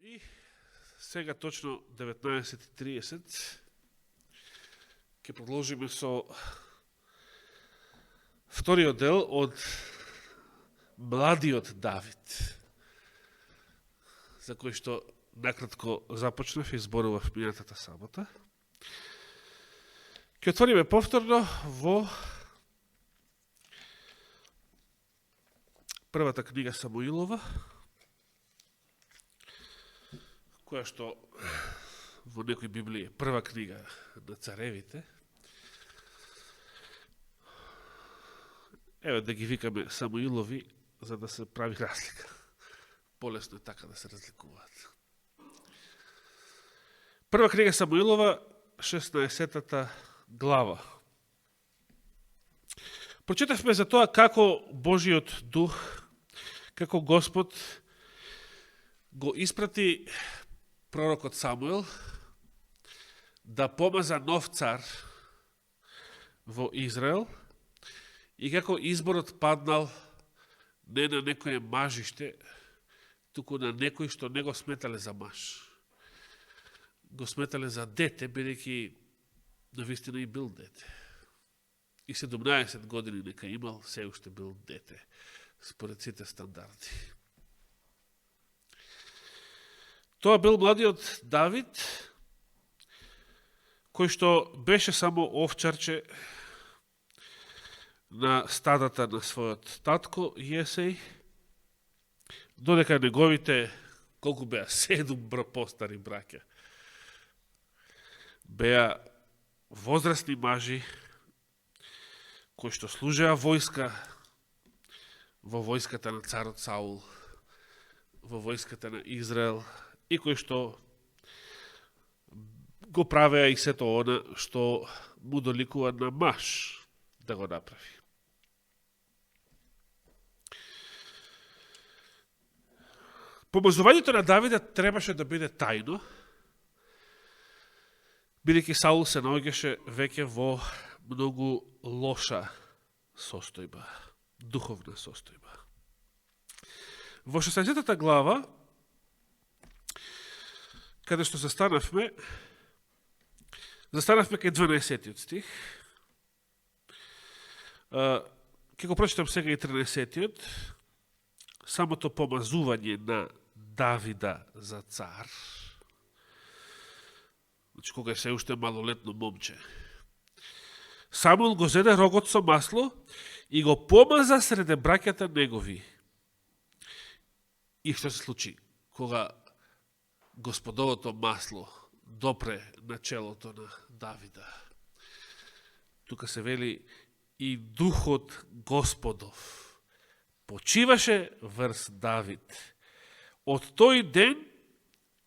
И сега точно 19:30 ќе продолжиме со вториот дел од Младиот Давид, за кој што накратко започнав и зборував минатата сабота. Ќе отвориме повторно во првата книга Самуилова, која што во некои Библии прва книга на царевите. Еве да ги викаме Самуилови, за да се прави разлика. Полесно е така да се разликуваат. Прва книга Самуилова, 16-та глава. Прочитавме за тоа како Божиот дух, како Господ го испрати пророкот Самуил да помаза нов цар во Израел и како изборот паднал не на некое мажиште, туку на некој што не го сметале за маж. Го сметале за дете, бидејќи навистина и бил дете. И 17 години нека имал, се уште бил дете, според сите стандарди. Тоа бил младиот Давид, кој што беше само овчарче на стадата на својот татко Јесеј, додека неговите, колку беа, 7 постари браќа, беа возрастни мажи, кои што служеа војска во војската на царот Саул, во војската на Израел, и кои што го правеа и сето она што му доликува на маж да го направи. Помазувањето на Давида требаше да биде тајно, бидејќи Саул се наоѓаше веќе во многу лоша состојба, духовна состојба. Во 16-та глава, каде што застанавме кај 12-тиот стих. Ке го прочитам сега и 13-тиот. Самото помазување на Давида за цар. Значи, кога е се уште малолетно момче. Самуил го зеде рогот со масло и го помаза среде браќата негови. И што се случи? Кога Господовото масло допре на челото на Давида. Тука се вели и духот Господов почиваше врз Давид од тој ден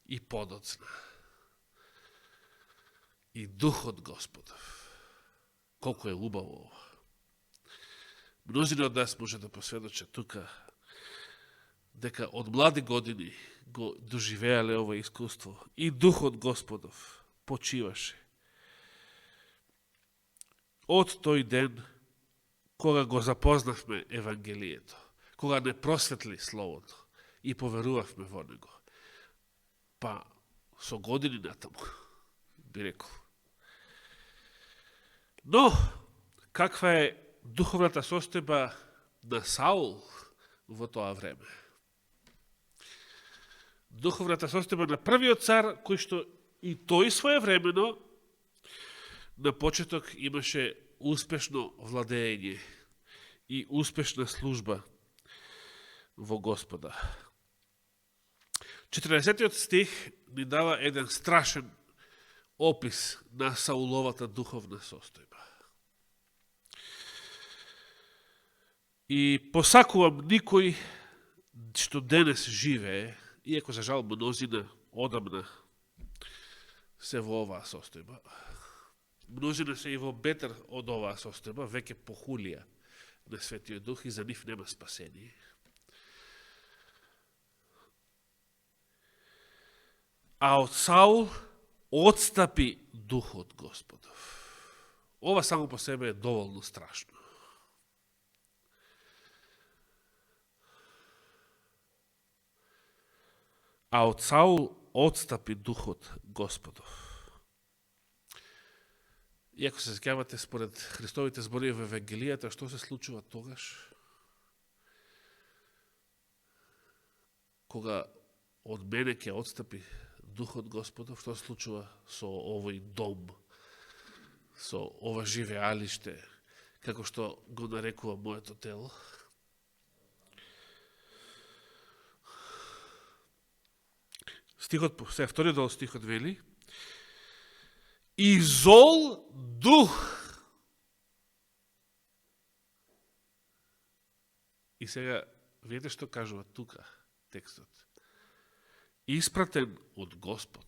и подоцна. И духот Господов. Колко е убаво ова. Мнозина од нас може да посведочат тука дека од млади години го доживеале ова искуство. И духот Господов почиваше. Од тој ден, кога го запознавме Евангелието, кога не просветли Словото и поверувавме во него, па со години натаму, би рекол. Но, каква е духовната состојба на Саул во тоа време? Духовната состојба на првиот цар, кој што и тој своевремено на почеток имаше успешно владење и успешна служба во Господа. 14-тиот стих ни дава еден страшен опис на Сауловата духовна состојба. И посакувам никој што денес живее, иако за жал мнозина одамна се во оваа состојба. Мнозина се и во бетер од оваа состојба, веќе похулија на Светиот Дух и за нив нема спасение. А од Саул отстапи Духот Господов. Ова само по себе е доволно страшно. а од Саул отстапи духот Господов. Иако се сеќавате според Христовите зборови во Евангелијата, што се случува тогаш? Кога од мене ќе отстапи духот Господов, што се случува со овој дом, со ова живеалиште, како што го нарекува моето тело? Стихот, сега вториот дел стихот вели: и зол дух. И сега, видите што кажува тука текстот. Испратен од Господ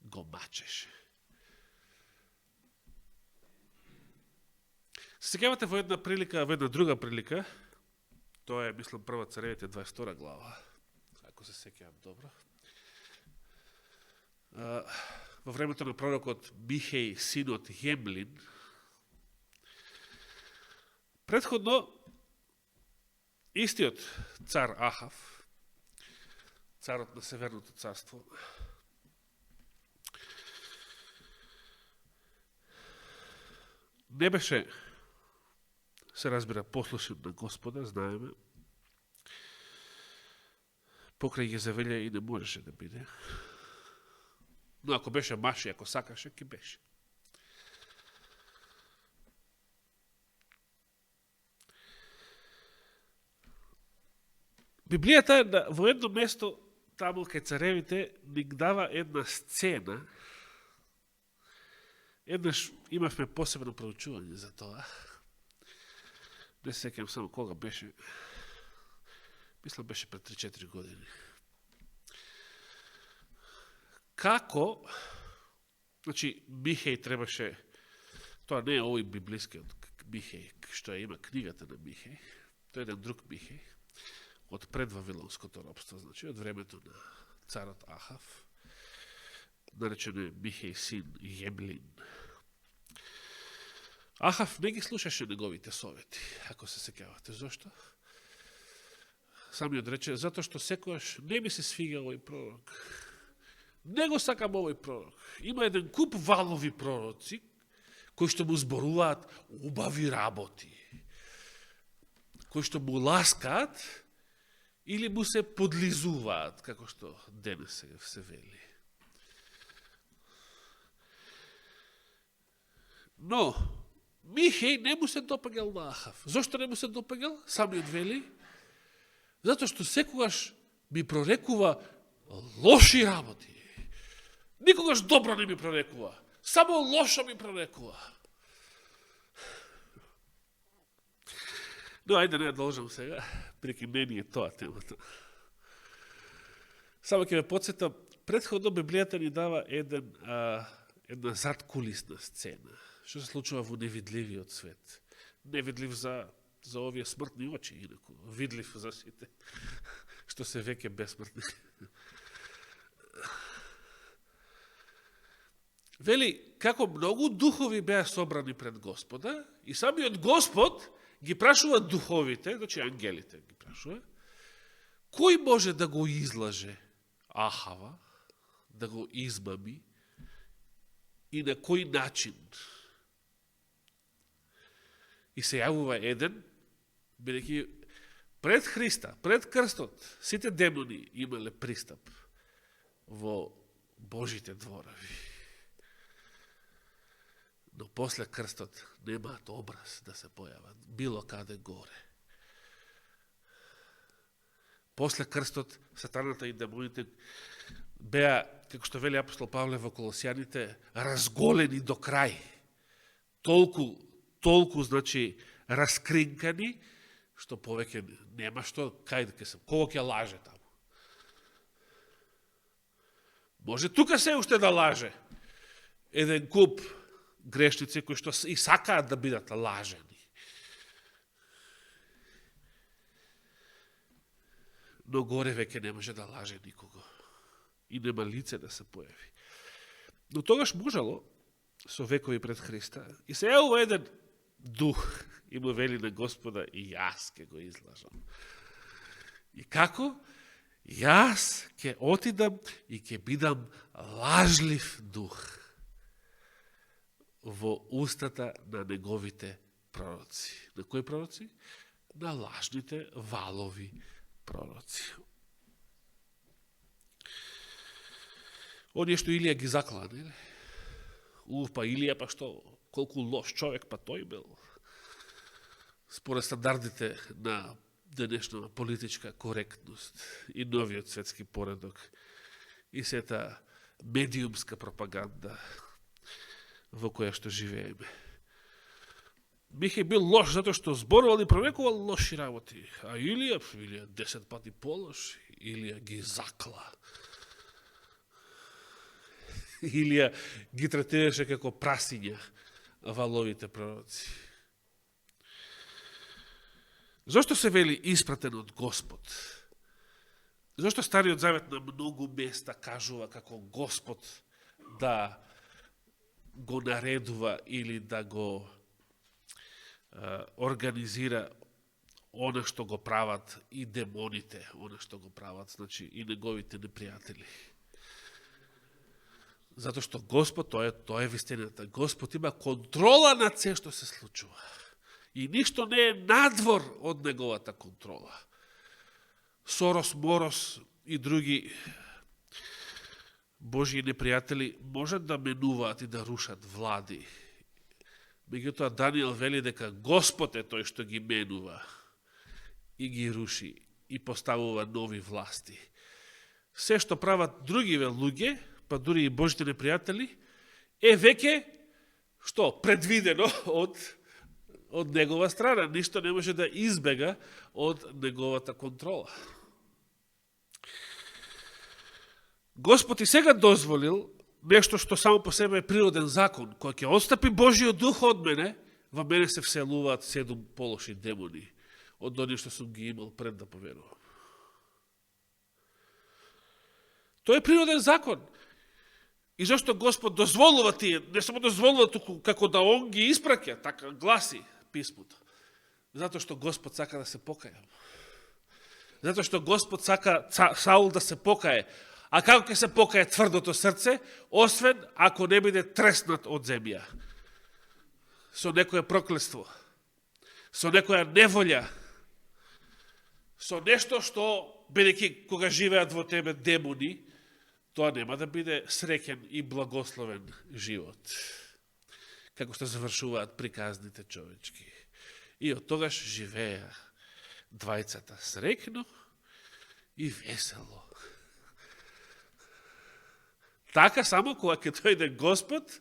го мачеше. Се сеќавате во една прилика, во една друга прилика, тоа е, мислам, прва Царевите 22 глава, ако се сеќавам добро. Во времето на пророкот Михеј, синот Јемлин, предходно истиот цар Ахав, царот на Северното царство, не беше, се разбира, послушен на Господа, знаеме, покрај Језавелја и не можеше да биде. Но ако беше маш и ако сакаше, ки беше. Библијата е во едно место, таму кај Царевите, ни дава една сцена. Еднаш имавме посебно проучување за тоа. Не сеќавам само кога беше. Мислам, беше пред 3-4 години. Како, значи, Михеј требаше, тоа не е овој библискиот Михеј, што има книгата на Михеј, тоа е еден друг Михеј, од пред Вавилонското робство, значи, од времето на царот Ахав, наречен е Михеј син Јемлин. Ахав не ги слушаше неговите совети, ако се сеќавате. Зошто? Самиот рече, затоа што секојаш не ми се свига овој пророк. Не го сакам овој пророк. Има еден куп валови пророци, кои што му зборуваат убави работи, кои што му ласкаат или му се подлизуваат, како што денес се вели. Но, Михеј не му се допагал на Ахав. Зошто не му се допагал? Самиот вели, затоа што секогаш ми прорекува лоши работи. Никогаш добро не ми прорекува. Само лошо ми прорекува. Но, ајде не ја должам сега, преки не ни е тоа темата. Само ќе ме подсетам, предходно Библијата ни дава една задкулисна сцена. Што се случува во невидливиот свет. Невидлив за овие смртни очи, инаку. Видлив за сите, што се веќе безсмртни. Вели, како многу духови беа собрани пред Господа, и самиот Господ ги прашува духовите, значи ангелите ги прашува, кој може да го излаже Ахава, да го измами и на кој начин? И се јавува еден, бидејќи пред Христа, пред крстот, сите демони имале пристап во Божите дворави. Но после крстот немаат образ да се појават било каде горе. После крстот сатаната и демоните беа, како што вели апостол Павле во Колосјаните, разголени до крај. Толку, значи, раскринкани, што повеќе нема што, кај да се, кого ќе лаже таму. Може тука се уште да лаже еден куп грешници кои што и сакаат да бидат лажени. Но горе веќе не може да лаже никого. И нема лице да се појави. Но тогаш можело, со векови пред Христа, и се јавува еден дух и му вели на Господа, и јас ке го излажам. И како? Јас ќе отидам и ќе бидам лажлив дух во устата на неговите пророци. На кои пророци? На лажните валови пророци. Оние што Илија ги заклаа, нели? Па Илија, па што, колку лош човек, па тој бил. Според стандардите на денешна политичка коректност и новиот светски поредок и сета медиумска пропаганда во која што живееме. Михај бил лош затоа што зборувал и прорекувал лоши работи, а Илија 10 пати полош, Илија ги закла. Илија ги третираше како прасиња валовите пророци. Зошто се вели испратен од Господ? Зошто Стариот Завет на многу места кажува како Господ да го наредува или да го организира она што го прават и демоните, она што го прават, значи и неговите непријатели. Затоа што Господ, тоа е вистината, Господ има контрола над се што се случува. И ништо не е надвор од неговата контрола. Сорос, Морос и други Божии непријатели можат да менуваат и да рушат влади. Меѓутоа Данијел вели дека Господ е тој што ги менува и ги руши и поставува нови власти. Се што прават другиве луѓе, па дури и Божите непријатели, е веќе што предвидено од негова страна. Ништо не може да избега од неговата контрола. Господ и сега дозволил нешто што само по себе е природен закон. Кој ќе отстапи Божиот дух од мене, во мене се вселуваат 7 полоши демони од оние што сум ги имал пред да поверувам. Тоа е природен закон. И зашто Господ дозволува тие, не само дозволува туку како да он ги испраќа, така гласи писмото. Затоа што Господ сака да се покаја. Затоа што Господ сака Саул да се покае. А како ќе се покае тврдото срце, освен ако не биде треснат од земја. Со некое проклество, со некоја неволја, со нешто што, бидејќи кога живеат во тебе демони, тоа нема да биде среќен и благословен живот. Како што завршуваат приказните човечки. И од тогаш живеа двајцата среќно и весело. Така само кога ќе дојде Господ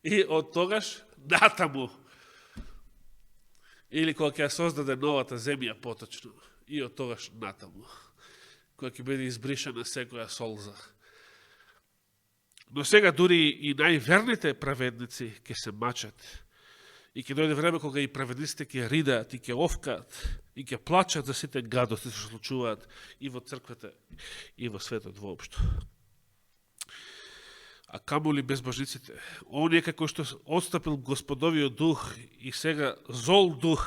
и од тогаш натаму. Или кога ќе создаде новата земја поточно и од тогаш натаму. Кога ќе биде избришана секоја солза. Но сега дури и најверните праведници ќе се мачат. И ќе дојде време кога и праведниците ќе ридаат и ќе овкаат и ќе плачат за сите гадости што се случуваат и во црквата и во светот воопшто. А камо ли безбожниците? Оние како што отстапил Господовиот дух и сега зол дух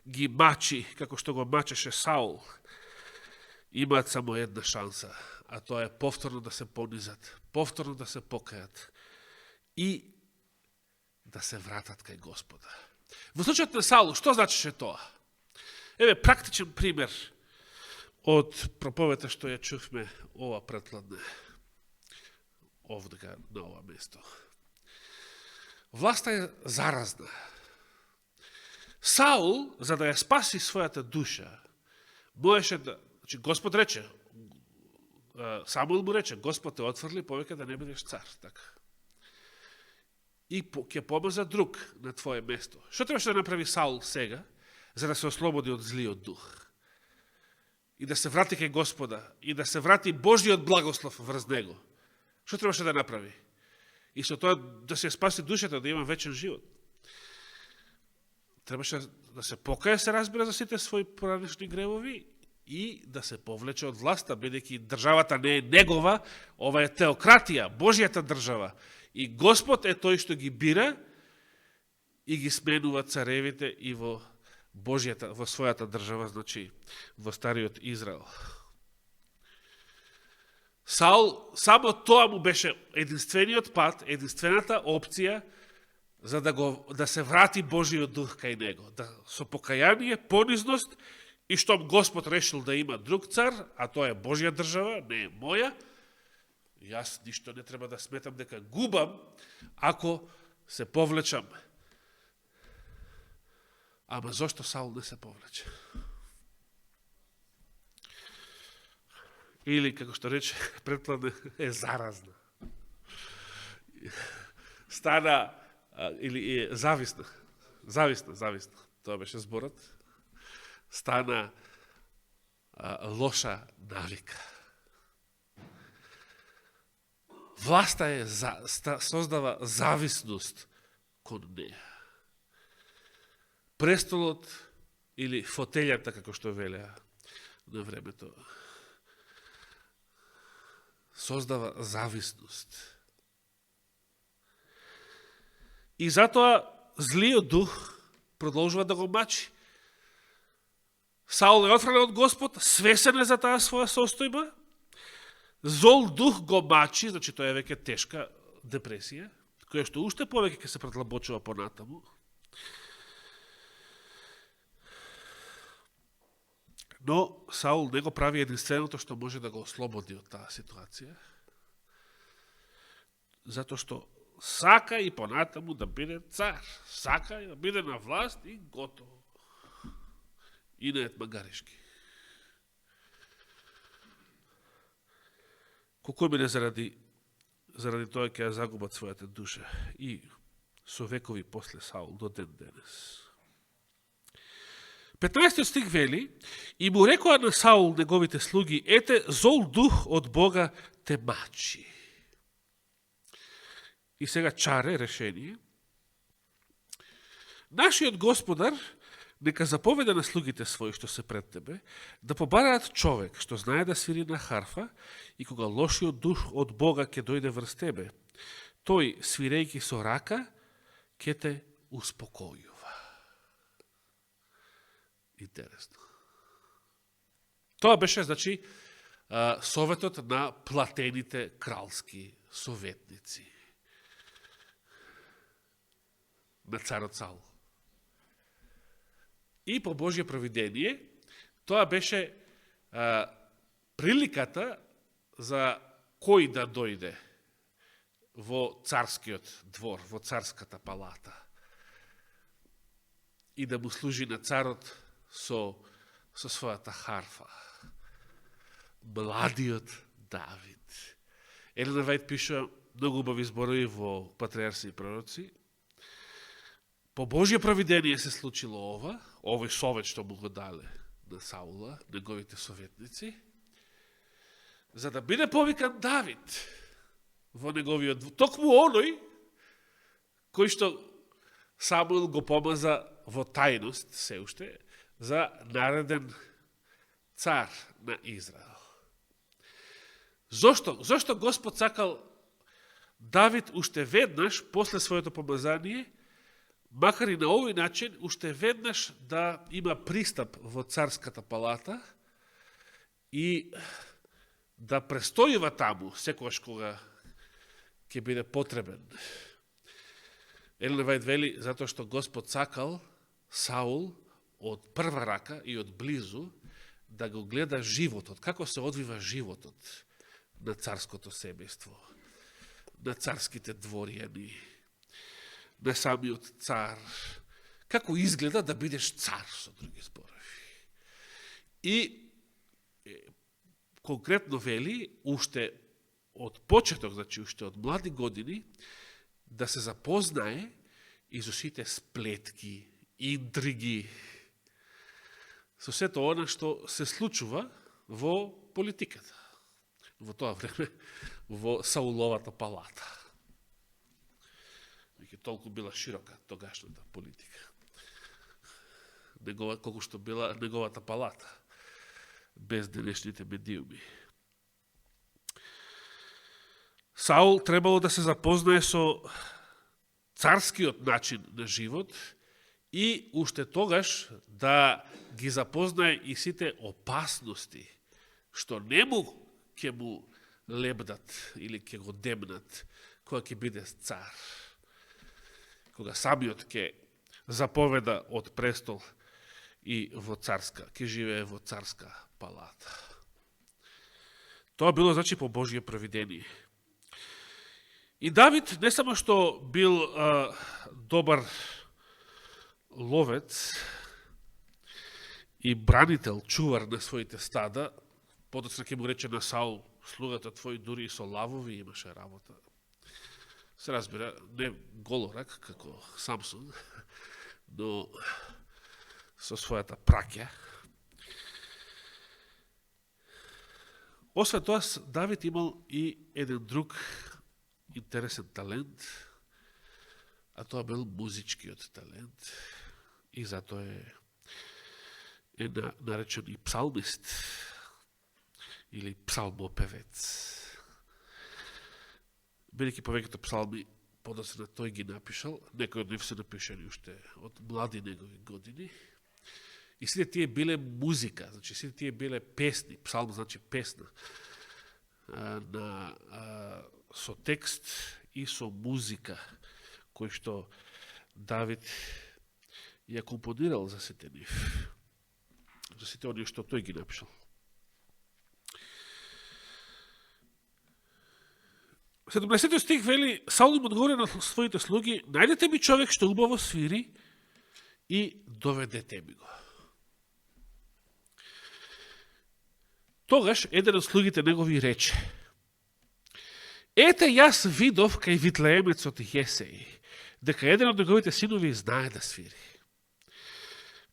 ги мачи, како што го мачеше Саул, имаат само една шанса, а тоа е повторно да се понизат, повторно да се покајат и да се вратат кај Господа. Во случајот на Саул, што значеше тоа? Еве практичен пример од проповета што ја чувме ова претпладне. Овдека на ова место. Власта е заразна. Саул, за да ја спаси својата душа, можеше да... Значи, Господ рече, Самуил му рече, Господ те отврли, повеќе да не бидеш цар. Така. И ќе помаза друг на твое место. Што требаше да направи Саул сега, за да се ослободи од злиот дух? И да се врати кај Господа, и да се врати Божиот благослов врз него. Што требаше да направи? И со тоа да се спаси душата, да има вечен живот. Требаше да се покае, се разбира за сите своји поранешни гревови и да се повлече од власта, бидејќи државата не е негова, ова е теократија, Божјата држава. И Господ е тој што ги бира и ги сменува царевите и во Божјата, во својата држава, значи во Стариот Израел. Саул, само тоа му беше единствениот пат, единствената опција за да се врати Божиот дух кај него. Да, со покаяние, понизност и штом Господ решил да има друг цар, а тоа е Божја држава, не е моја, јас ништо не треба да сметам дека губам ако се повлечам. Ама зошто Саул не се повлече? Или, како што рече, предпладне е заразна. Стана, или е зависна. Зависна. Тоа беше зборот. Стана лоша навика. Власта создава зависност кон неја. Престолот или фотелјата, како што велеа на времето, создава зависност. И затоа злиот дух продолжува да го мачи. Саул е отфрлен од Господ, свесен е за таа своја состојба, зол дух го мачи, значи тоа е веќе тешка депресија, која што уште повеќе ќе се предлабочува понатаму. Но Саул не го прави единственото што може да го ослободи од таа ситуација, затоа што сака и понатаму да биде цар, сака и да биде на власт и готово. И не магарешки. Колку мене заради тоа ќе ја загубат својата душа и со векови после Саул до ден денес. 15 стих вели: и му рекоа на Саул неговите слуги: ете, зол дух од Бога те мачи. И сега чаре решение. Нашиот Господар нека заповеда на слугите своји што се пред тебе да побараат човек што знае да свири на харфа и кога лошиот дух од Бога ќе дојде врз тебе, тој свирејќи со рака ќе те успокојува. Интересно. Тоа беше, значи, советот на платените кралски советници на царот Саул. И по Божје провидение, тоа беше приликата за кој да дојде во царскиот двор, во царската палата и да му служи на царот со својата харфа. Младиот Давид. Елена Вајд пиша многу убави зборови во Патриарси и пророци. По Божје провидение се случило овој совет што му го дале на Саула, неговите советници, за да биде повикан Давид во неговиот двор. Токму оној кој што Самуил го помаза во тајност, се уште, за нареден цар на Израел. Зошто Господ сакал Давид уште веднаш, после своето помазание, макар и на овој начин, уште веднаш да има пристап во царската палата и да престојува таму, секогаш кога ќе биде потребен. Елена Вајд вели, затоа што Господ сакал Саул од прва рака и од близу да го гледа животот, како се одвива животот на царското семејство, на царските дворјани, на самиот цар, како изгледа да бидеш цар, со други зборови. И конкретно вели, уште од почеток, значи уште од млади години, да се запознае и со сите сплетки, интриги, со сето она што се случува во политиката. Во тоа време, во Сауловата палата. Веќе толку била широка тогашната политика. Колку што била неговата палата, без денешните медиуми. Саул требало да се запознае со царскиот начин на живот и уште тогаш да ги запознае и сите опасности, што нему ќе му лебдат или ќе го демнат кога ќе биде цар. Кога самиот ќе заповеда од престол и во царска, ќе живее во царска палата. Тоа било, значи, по Божие провидение. И Давид не само што бил добар ловец и бранител, чувар на своите стада, подоцна ќе му рече на Саул, слугата твој дури и со лавови имаше работа. Се разбира, не голорак, како Самсон, но со својата праќа. Освен тоа, Давид имал и еден друг интересен талент, а тоа бил музичкиот талент. И затоа е наречен и псалмист или псалмопевец. Бидејќи повеќето псалми подоцна тој ги напишал, некои од нив се напишани уште од млади негови години. И сите тие биле музика, значи сите тие биле песни, псалм значи песна, со текст и со музика, кој што Давид ја компонирал за сите нив, за сите оние што тој ги напишал. 17 стих вели, Саул им одговори на своите слуги, најдете ми човек што убаво свири и доведете ми го. Тогаш еден од слугите негови рече, ете јас видов кај витлеемецот Јесеј, дека еден од неговите синови знае да свири.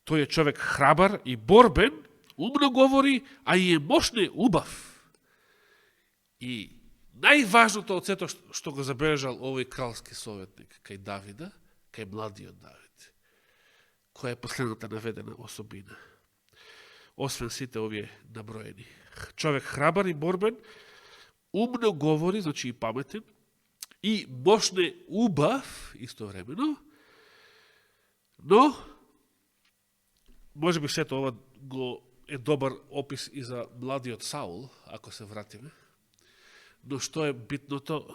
Тој е човек храбар и борбен, умно говори, а и е мощен убав. И најважното од сето што го забележал овој кралски советник кај Давида, кај младиот Давид, која е последната наведена особина, освен сите овие наброени. Човек храбар и борбен, умно говори, значи и паметен, и мощен убав истовремено, но може би сето ова го е добар опис и за младиот Саул, ако се вратиме. Но што е битното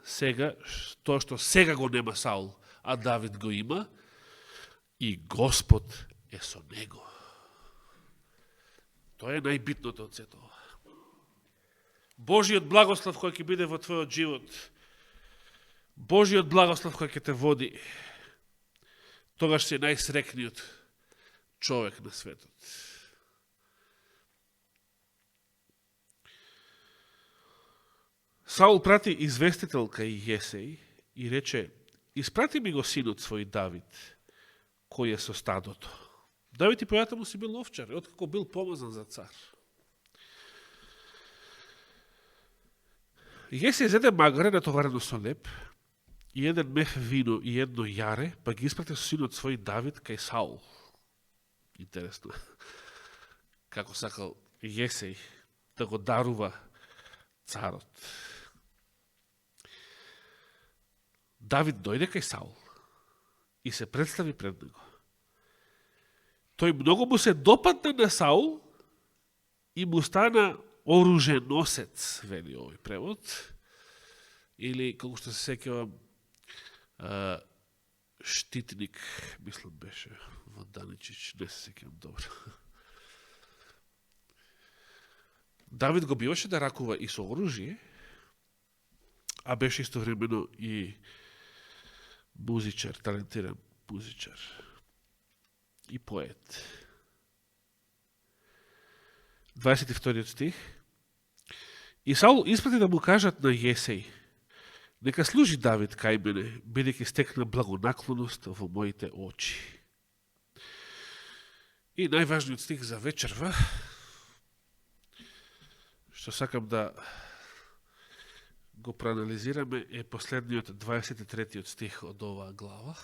сега, тоа што сега го нема Саул, а Давид го има, и Господ е со него. Тоа е најбитното од сето ова. Божиот благослов кој ќе биде во твојот живот, Божиот благослов кој ќе те води, тогаш си најсрекниот човек на светот. Саул прати известител кај Јесеј и рече, испрати ми го синот свој Давид, кој е со стадото. Давид и појата му си бил овчар, откако бил помазан за цар. Јесеј зеде магаре натоварено со леп, и еден меф вино и едно јаре, па ги испрати со синот свој Давид кај Саул. Интересно. Како сакал Јесеј да го дарува царот. Давид дојде кај Саул и се представи пред него. Тој многу му се допадна на Саул и му стана оруженосец, вели овој превод, или, како што се сеќавам, штитник, мислам беше во Даничич, не се сеќавам добро. Давид го биваше да ракува и со оружје, а беше истовремено и музичар, талентиран музичар и поет. 22 стих. И Саул испрати да му кажат на Јесеј, нека служи Давид кај мене, бидејќи стекна благонаклоност во моите очи. И најважниот стих за вечерва, што сакам да го проанализираме, е последниот 23 стих од оваа глава.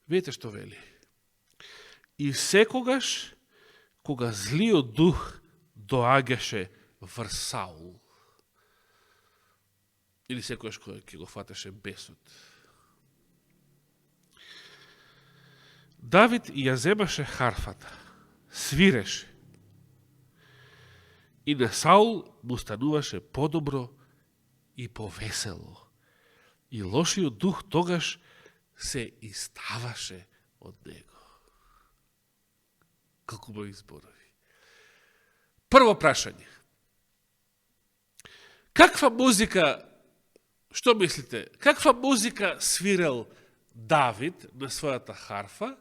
Видите што вели. И секогаш, кога злиот дух доаѓаше врз Саул, или секогаш кога ќе го фатеше бесот, Давид ја земаше харфата, свиреше И на Саул му стануваше подобро и повесело. И лошиот дух тогаш се иставаше од него. Колку мои зборови. Прво прашање. Каква музика, што мислите, каква музика свирел Давид на својата харфа,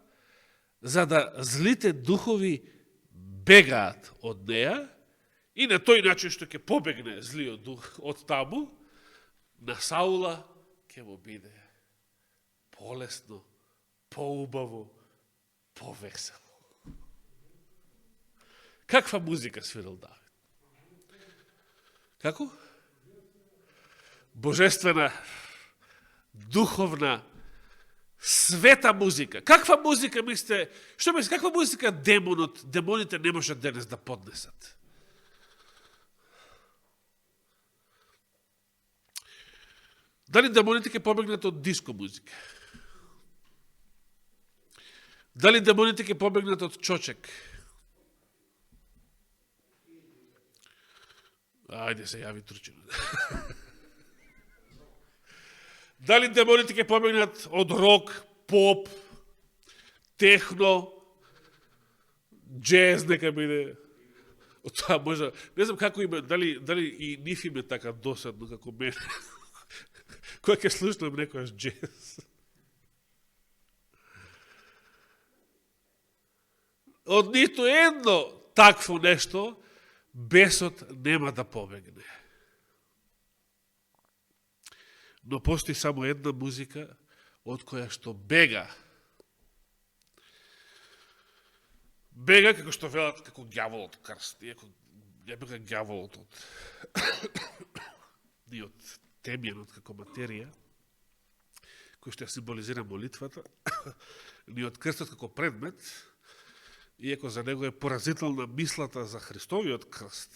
за да злите духови бегаат од неа, и на тој начин што ќе побегне злиот дух од таму, на Саула ќе му биде полесно, поубаво, повесело. Каква музика свирил Давид? Како? Божествена, духовна, света музика. Каква музика мислите? Што мислите? Каква музика демоните не можат денес да поднесат? Дали демоните ќе побегнат од диско музика? Дали демоните ќе побегнат од чочек? Ајде се јави Турчина. Дали демоните ќе побегнат од рок, поп, техно, джез нека биде? Од тоа може, не знам како име, дали и нив име така досадно како мене. Кој ќе слушнам некојаш джез? Од нито едно такво нешто бесот нема да побегне. Но постои само една музика од која што бега. Бега како што велат, како ѓаволот крст. Иако не бега ѓаволот ни од темјенот како материја, кој што ја символизира молитвата, ни од крстот како предмет, иако за него е поразителна мислата за Христовиот крст,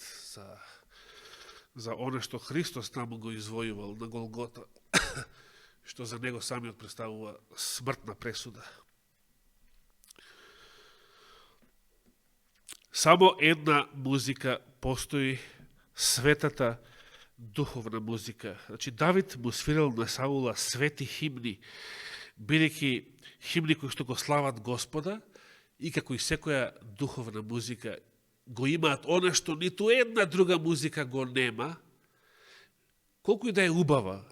за оно што Христос таму го извојувал на Голгота, што за него самиот представува смртна пресуда. Само една музика постои, светата духовна музика. Значи, Давид му свирил на Саула свети химни, бидејќи химни кои што го слават Господа, и како и секоја духовна музика го имаат оно што ниту една друга музика го нема, колку и да е убава.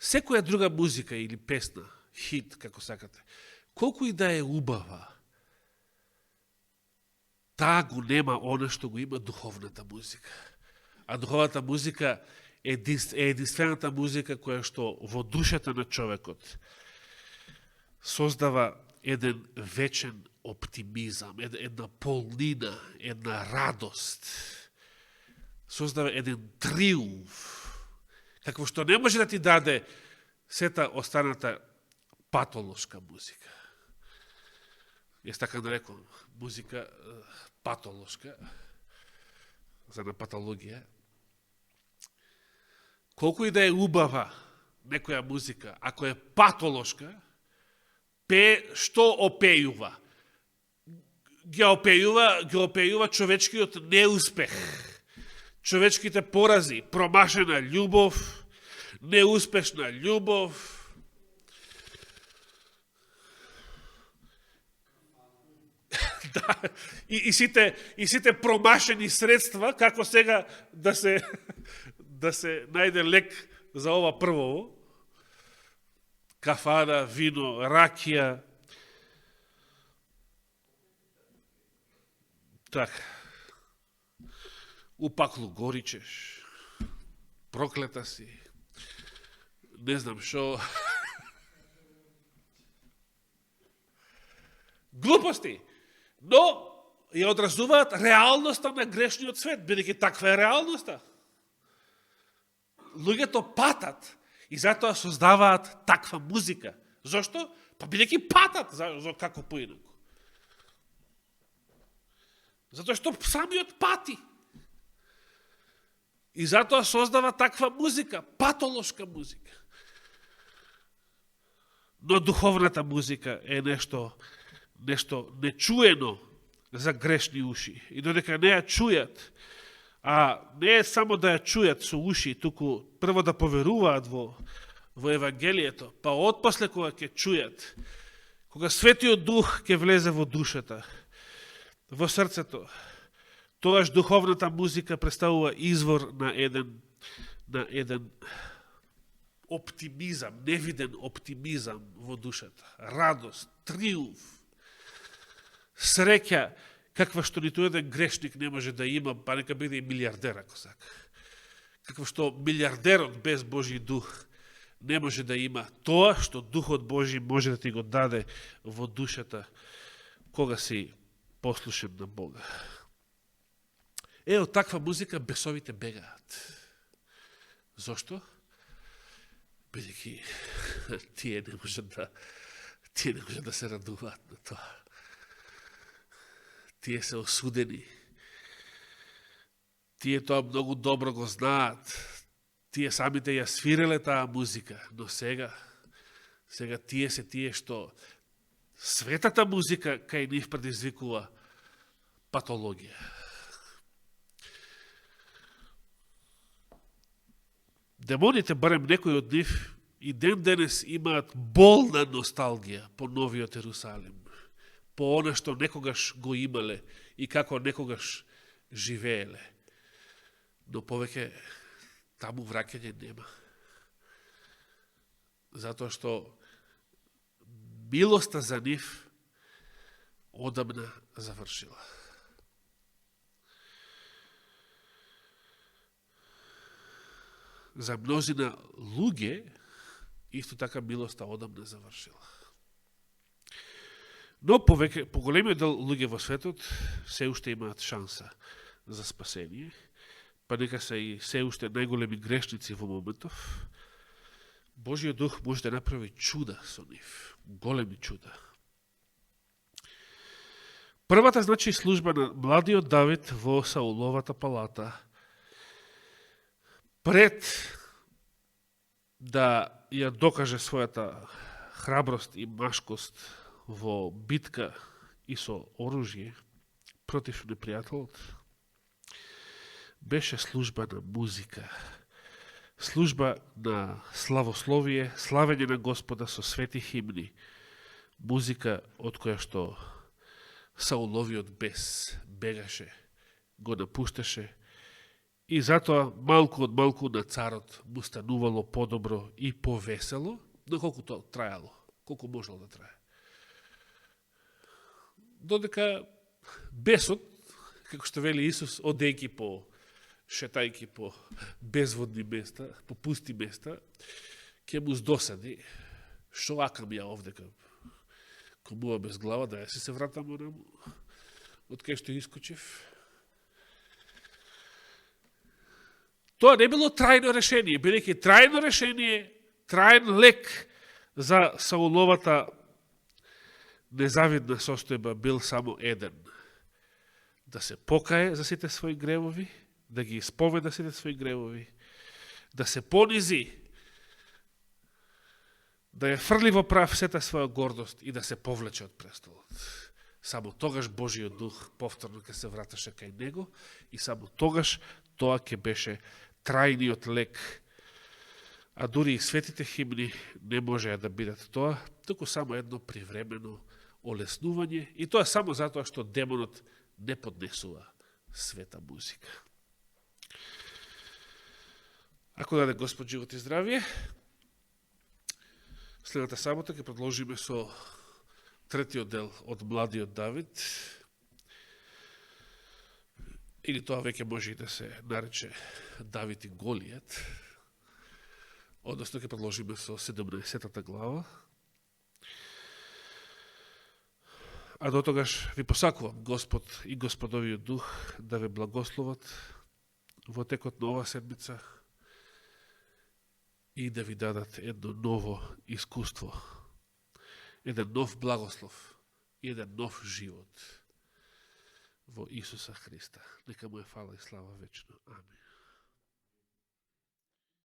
Секоја друга музика или песна, хит, како сакате, колку и да е убава, таа го нема оно што го има духовната музика. А духовната музика е единствената музика која што во душата на човекот создава еден вечен оптимизам, една полнина, една радост, создава еден триумф, какво што не може да ти даде сета останата патолошка музика. Јас така нарекувам музика патолошка, за на патологија. Колку и да е убава некоја музика, ако е патолошка, што опејува? Ги опејува човечкиот неуспех, човечките порази, промашена љубов, неуспешна љубов. Да, и сите промашени средства, како сега да се најде лек за ова првово, кафана, вино, ракија. Така. Упаклу горичеш. Проклета си. Не знам шо. Глупости. Но ја одразуваат реалноста на грешниот свет, бидејќи таква е реалноста. Луѓето патат и затоа создаваат таква музика. Зошто? Па бидејќи патат, како поинаку. Затоа што самиот пати. И затоа создава таква музика, патолошка музика. Но духовната музика е нешто нечуено за грешни уши. И додека не ја чујат, а не е само да ја чујат со уши, туку прво да поверуваат во Евангелието, па отпосле кога ќе чујат, кога Светиот Дух ќе влезе во душата, во срцето, тогаш духовната музика представува извор на еден оптимизам, невиден оптимизам во душата, радост, триумф, среќа, каква што ниту еден грешник не може да има, па нека биде и милиардер, ако сака. Каква што милиардерот без Божи дух не може да има тоа што Духот Божи може да ти го даде во душата кога си послушен на Бога. Од таква музика бесовите бегаат. Зошто? Бидејќи тие не можат да се радуваат на тоа. Тие се осудени. Тие тоа многу добро го знаат. Тие самите ја свиреле таа музика, но сега тие се тие што светата музика кај нив предизвикува патологија. Демоните, барем некои од нив, и ден денес имаат болна носталгија по новиот Ерусалим, по она што некогаш го имале и како некогаш живееле. Но повеќе таму враќање нема. Затоа што милоста за нив одамна завршила. За мнозина луѓе исто така милоста одамна завршила. Но поголемиот дел луѓе во светот се уште имаат шанса за спасение, па нека се и се уште најголеми грешници во моментов. Божиот Дух може да направи чуда со нив, големи чуда. Првата, значи, служба на младиот Давид во Сауловата палата, пред да ја докаже својата храброст и машкост во битка и со оружје против непријателот, беше служба на музика, служба на славословие, славење на Господа со свети химни, музика од која што Сауловиот бес бегаше, го напушташе, и затоа малку од малку на царот му станувало подобро и повесело, доколку тоа трајало, колку можело да трае. Додека бесот, како што вели Исус, одејќи шетајќи по безводни места, по пусти места, ќе му здосади, шо акам ја овдека, комува без глава, да ја се вратам онаму, од кај што искочив. Тоа не било трајно решение, бидејќи трајно решение, трајен лек за Сауловата незавидна состојба бил само еден. Да се покае за сите своји гревови, да ги исповеда сите своји гревови, да се понизи, да ја фрли во прав сета своја гордост и да се повлече од престолот. Само тогаш Божиот Дух повторно ќе се вратеше кај него и само тогаш тоа ќе беше трајниот лек. А дури и светите химни не можеа да бидат тоа, туку само едно привремено олеснување, и тоа само затоа што демонот не поднесува света музика. Ако даде Господ живот и здравие, следната сабота ќе продолжиме со третиот дел од младиот Давид, или тоа веќе може и да се нарече Давид и Голијат, односно ќе продолжиме со 17-та глава. А до тогаш ви посакувам Господ и Господовиот Дух да ве благословат во текот на ова седмица и да ви дадат едно ново искуство, еден нов благослов и еден нов живот во Исуса Христа. Нека му е фала и слава вечно. Амин.